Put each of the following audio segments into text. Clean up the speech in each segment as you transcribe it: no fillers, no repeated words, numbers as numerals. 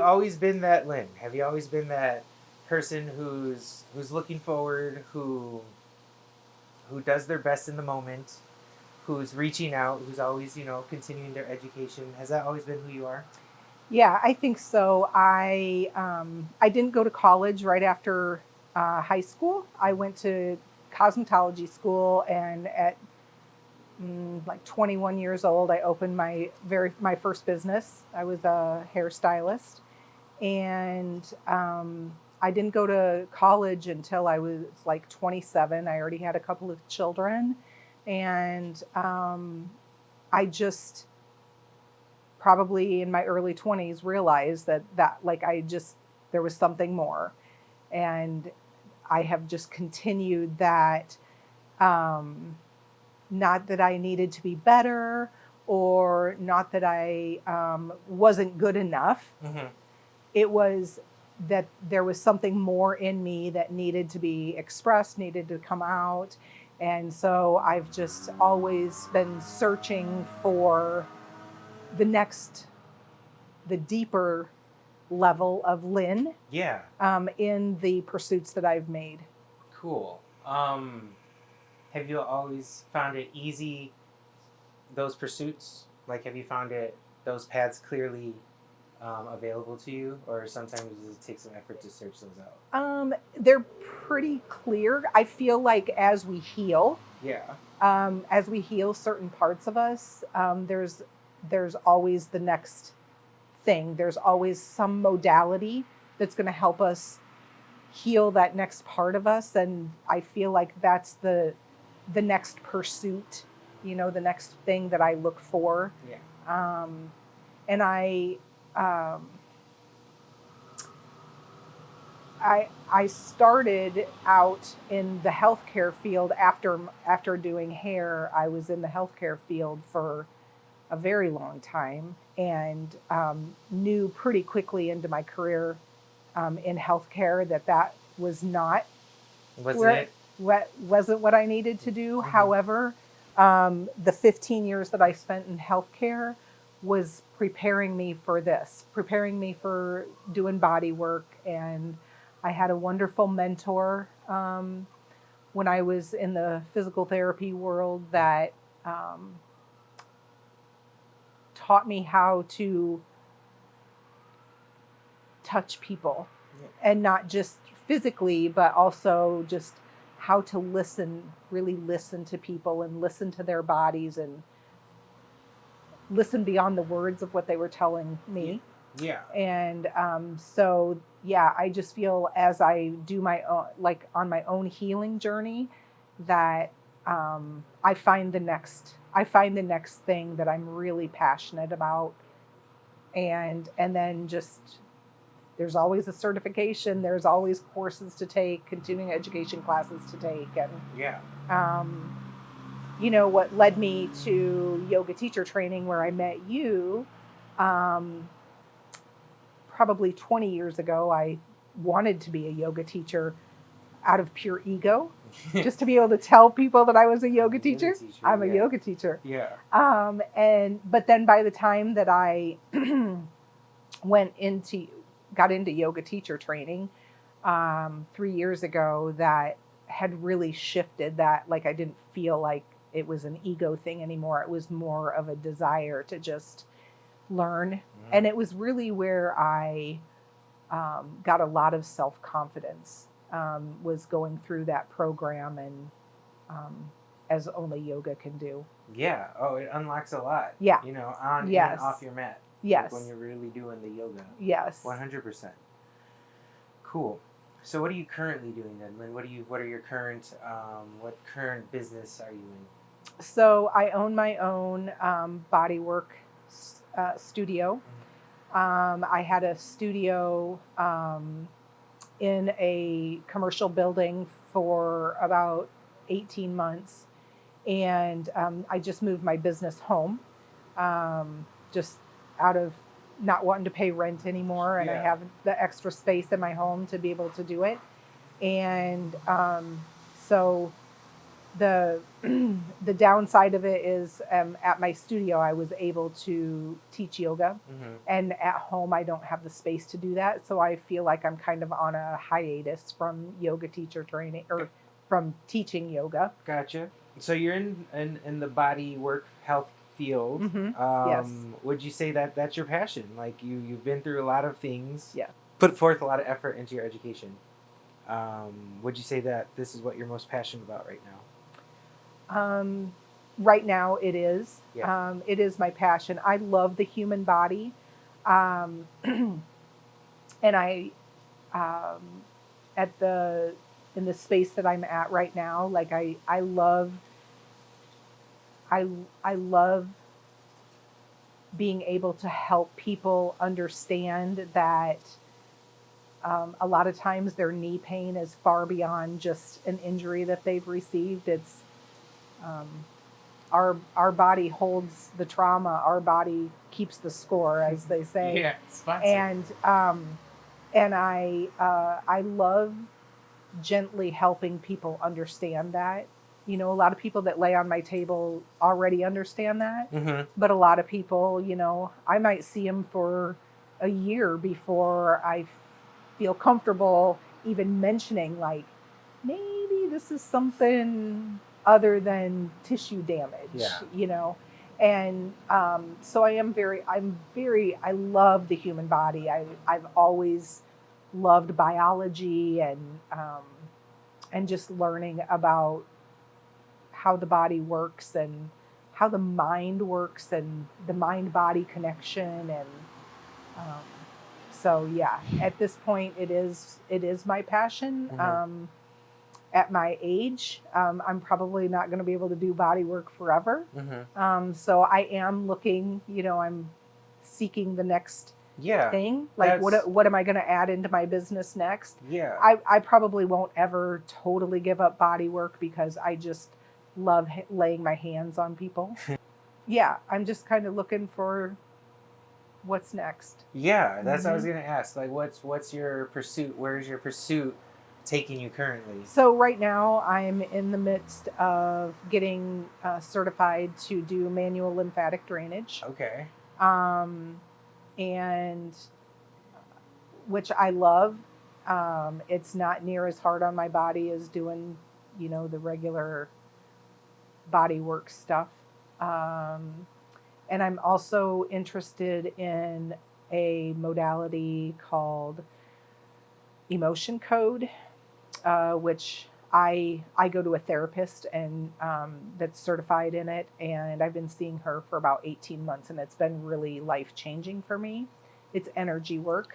always been that Lynn? Have you always been that person who's looking forward, who does their best in the moment, who's reaching out, who's always, continuing their education? Has that always been who you are? Yeah, I think so. I didn't go to college right after high school. I went to cosmetology school, and at like 21 years old, I opened my first business. I was a hairstylist, and I didn't go to college until I was like 27. I already had a couple of children, and I just probably in my early 20s realized that like there was something more, and I have just continued that. Not that I needed to be better, or not that I wasn't good enough. Mm-hmm. It was that there was something more in me that needed to be expressed, needed to come out. And so I've just always been searching for the deeper level of Lynn Yeah. in the pursuits that I've made. Cool. Have you always found it easy, those pursuits? Like, have you found those paths clearly available to you, or sometimes does it take some effort to search those out? They're pretty clear. I feel like as we heal, Yeah. as we heal certain parts of us, there's always the next thing. There's always some modality that's going to help us heal that next part of us, and I feel like that's the next pursuit. The next thing that I look for. Yeah. And I started out in the healthcare field after doing hair. I was in the healthcare field for a very long time, and knew pretty quickly into my career in healthcare that was not wasn't what I needed to do. Mm-hmm. However, the 15 years that I spent in healthcare was preparing me for this, preparing me for doing body work. And I had a wonderful mentor when I was in the physical therapy world that taught me how to touch people, and not just physically, but also just how to really listen to people and listen to their bodies and listen beyond the words of what they were telling me. Yeah. And so, yeah, I just feel as I do my own, like on my own healing journey, that I find the next thing that I'm really passionate about. And then just, there's always a certification, there's always courses to take, continuing education classes to take. And yeah. What led me to yoga teacher training, where I met you, probably 20 years ago. I wanted to be a yoga teacher out of pure ego, just to be able to tell people that I was a yoga teacher. I'm a yoga teacher. Yeah. But then by the time that I got into yoga teacher training 3 years ago, that had really shifted that. Like, I didn't feel like it was an ego thing anymore. It was more of a desire to just learn. Mm. And it was really where I got a lot of self-confidence, was going through that program, and as only yoga can do. Yeah. Oh, it unlocks a lot. Yeah. On and off your mat. Yes. Like when you're really doing the yoga. Yes. 100%. Cool. So what are you currently doing then, Lynn? What are your current, what current business are you in? So I own my own bodywork studio. Mm-hmm. I had a studio in a commercial building for about 18 months. And I just moved my business home, just out of not wanting to pay rent anymore. And I have the extra space in my home to be able to do it. And so the the downside of it is at my studio I was able to teach yoga, Mm-hmm. and at home I don't have the space to do that, so I feel like I'm kind of on a hiatus from yoga teacher training or from teaching yoga. Gotcha. So you're in the body work health field. Yes. Would you say that that's your passion? Like you've been through a lot of things, Yeah. put forth a lot of effort into your education. Would you say that this is what you're most passionate about right now? Right now it is. Yeah. It is my passion. I love the human body. Um, and I, um, at the, in the space that I'm at right now, like I, I love being able to help people understand that a lot of times their knee pain is far beyond just an injury that they've received. It's um, our body holds the trauma. Our body keeps the score, as they say. Yeah, sponsor. And I love gently helping people understand that. You know, a lot of people that lay on my table already understand that, Mm-hmm. but a lot of people, you know, I might see them for a year before I feel comfortable even mentioning, like, maybe this is something other than tissue damage, Yeah. you know. And so I love the human body. I've always loved biology and just learning about how the body works and how the mind works and the mind body connection. And um, so yeah, at this point it is my passion. Mm-hmm. At my age, I'm probably not going to be able to do body work forever. Mm-hmm. So I am looking, you know, I'm seeking the next Yeah. thing. Like, what am I going to add into my business next? Yeah. I probably won't ever totally give up body work because I just love laying my hands on people. Yeah, I'm just kind of looking for what's next. Yeah, that's what I was gonna ask. Like, what's your pursuit? Where's your pursuit taking you currently? So right now I'm in the midst of getting certified to do manual lymphatic drainage. Okay. And which I love. It's not near as hard on my body as doing, you know, the regular body work stuff. And I'm also interested in a modality called emotion code, which I go to a therapist and that's certified in it, and I've been seeing her for about 18 months, and it's been really life changing for me. It's energy work.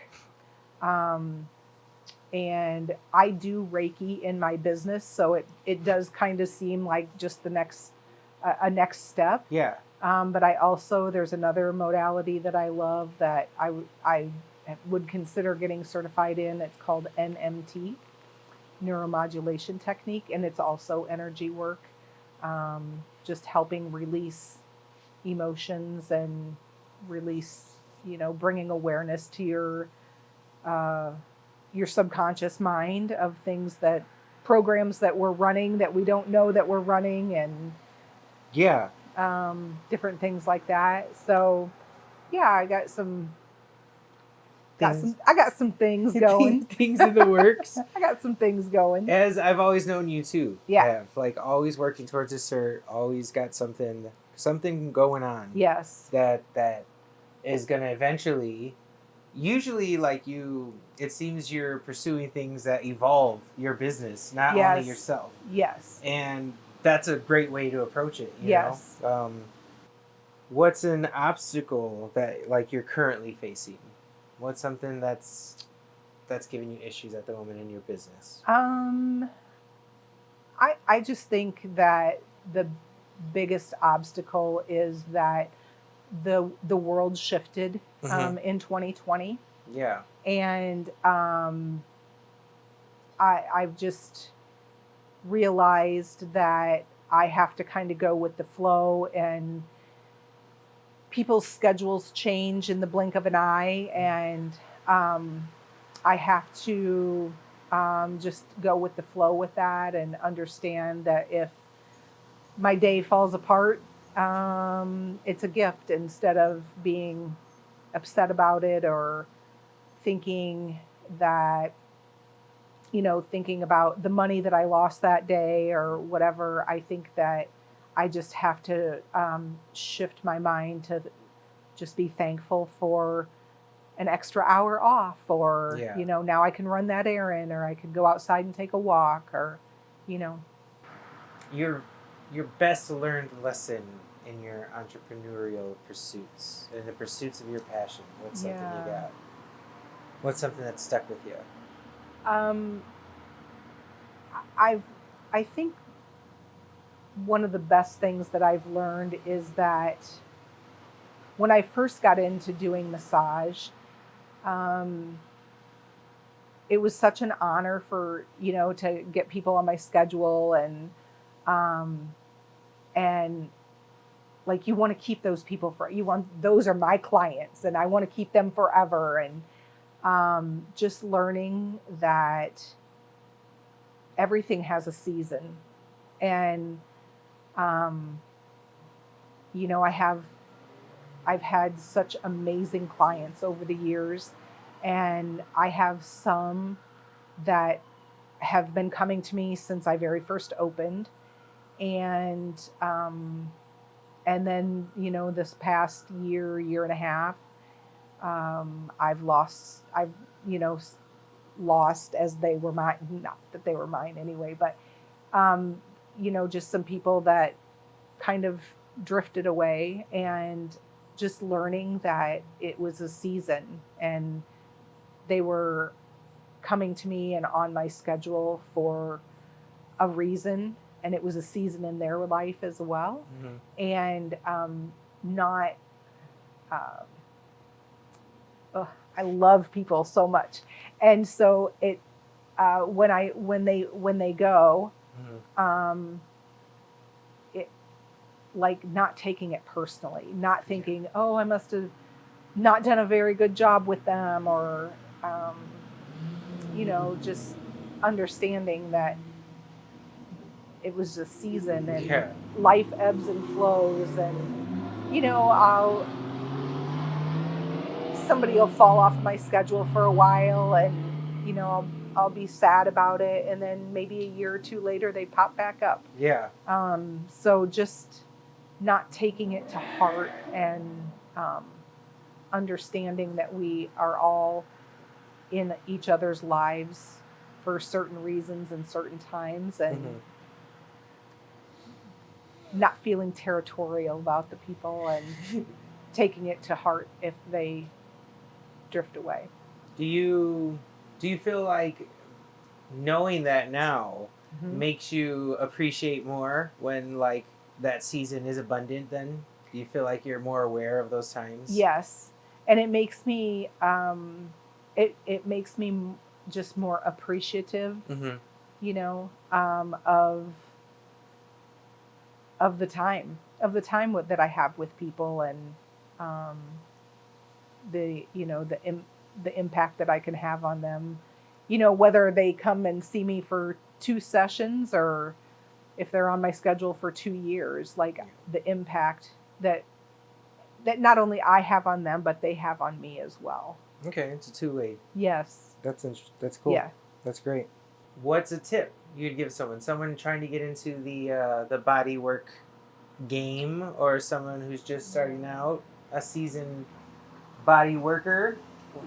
And I do Reiki in my business, so it does kind of seem like just the next a next step. Yeah. But I also, there's another modality that I love that I would consider getting certified in. It's called NMT, neuromodulation technique, and it's also energy work, just helping release emotions and release, you know, bringing awareness to your subconscious mind of things, that programs that we're running that we don't know that we're running, and Yeah. different things like that. So yeah, I got some things going. Things in the works. I got some things going. As I've always known you too. Yeah. Have, like, always working towards a cert, always got something going on. Yes. That is gonna eventually, usually, like, it seems you're pursuing things that evolve your business, not only yourself. Yes. And that's a great way to approach it. You Yes. know? What's an obstacle that, like, you're currently facing? What's something that's giving you issues at the moment in your business? I just think that the biggest obstacle is that the world shifted in 2020. Yeah. And I've just realized that I have to kind of go with the flow, and people's schedules change in the blink of an eye, and I have to just go with the flow with that, and understand that if my day falls apart, it's a gift instead of being upset about it or thinking that, thinking about the money that I lost that day or whatever. I think that I just have to shift my mind to just be thankful for an extra hour off, or, Yeah. now I can run that errand, or I can go outside and take a walk, or, Your best learned lesson in your entrepreneurial pursuits, in the pursuits of your passion. What's something you Yeah. got? What's something that stuck with you? Um, I think one of the best things that I've learned is that when I first got into doing massage, um, it was such an honor for, to get people on my schedule, um, and like, you want to keep those people those are my clients and I want to keep them forever. And just learning that everything has a season. And, I've had such amazing clients over the years, and I have some that have been coming to me since I very first opened. And then, this past year and a half, I've, lost, as they were mine, not that they were mine anyway, but, just some people that kind of drifted away, and just learning that it was a season, and they were coming to me and on my schedule for a reason, and it was a season in their life as well. Mm-hmm. And not I love people so much, and so it when they go, Mm-hmm. It, like, not taking it personally, not thinking, oh, I must have not done a very good job with them, or um, just understanding that it was a season, and Yeah. life ebbs and flows, and I'll somebody will fall off my schedule for a while, and I'll be sad about it, and then maybe a year or two later they pop back up. Yeah. So just not taking it to heart, and understanding that we are all in each other's lives for certain reasons and certain times, and Mm-hmm. not feeling territorial about the people, and taking it to heart if they drift away. Do you feel like knowing that now Mm-hmm. makes you appreciate more when, like, that season is abundant? Then do you feel like you're more aware of those times? Yes, and it makes me it makes me just more appreciative, Mm-hmm. of the time that I have with people, and um, the impact that I can have on them. Whether they come and see me for 2 sessions, or if they're on my schedule for 2 years, like, the impact that not only I have on them, but they have on me as well. Okay, it's a two-way. Yes. That's cool. Yeah. That's great. What's a tip you'd give someone trying to get into the body work game, or someone who's just starting out, a seasoned body worker?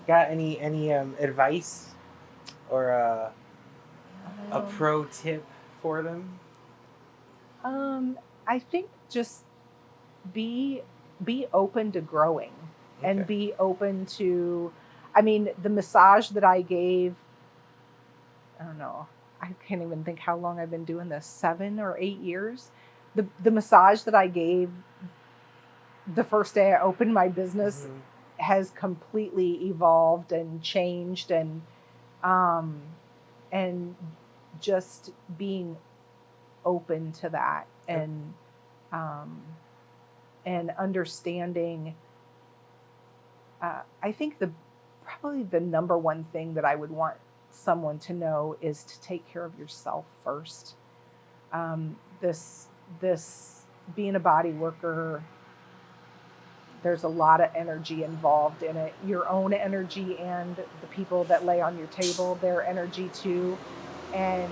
Got any advice or a pro tip for them? I think just be open to growing, and Okay. be open to, I mean, the massage that I gave, I don't know, I can't even think how long I've been doing this, 7 or 8 years. The massage that I gave the first day I opened my business Mm-hmm. has completely evolved and changed, um, and just being open to that, and understanding. I think probably the number one thing that I would want someone to know is to take care of yourself first. This this being a body worker, there's a lot of energy involved in it. Your own energy and the people that lay on your table, their energy too. And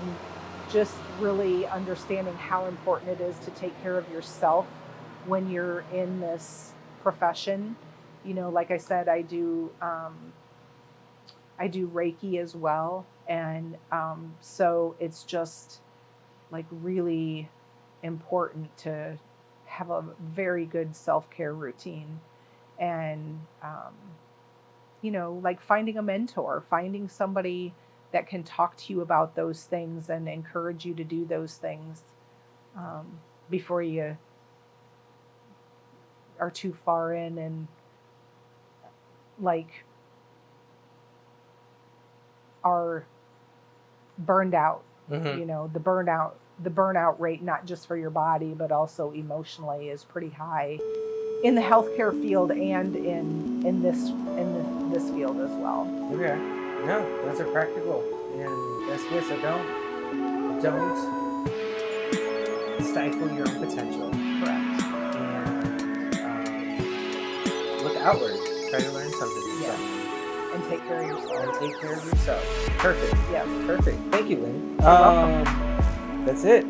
just really understanding how important it is to take care of yourself when you're in this profession. You know, like I said, I do Reiki as well. And so it's just like really important to have a very good self-care routine. And, you know, like finding a mentor, finding somebody that can talk to you about those things and encourage you to do those things before you are too far in and like are burned out. You know, the burnout rate, not just for your body, but also emotionally, is pretty high in the healthcare field and in this field as well. Okay. No, those are practical and that's good. So don't stifle your own potential. Correct. And look outward. Try to learn something. Yes. And take care of yourself. And take care of yourself. Perfect. Yes. Perfect. Thank you, Lynn. You're welcome. That's it.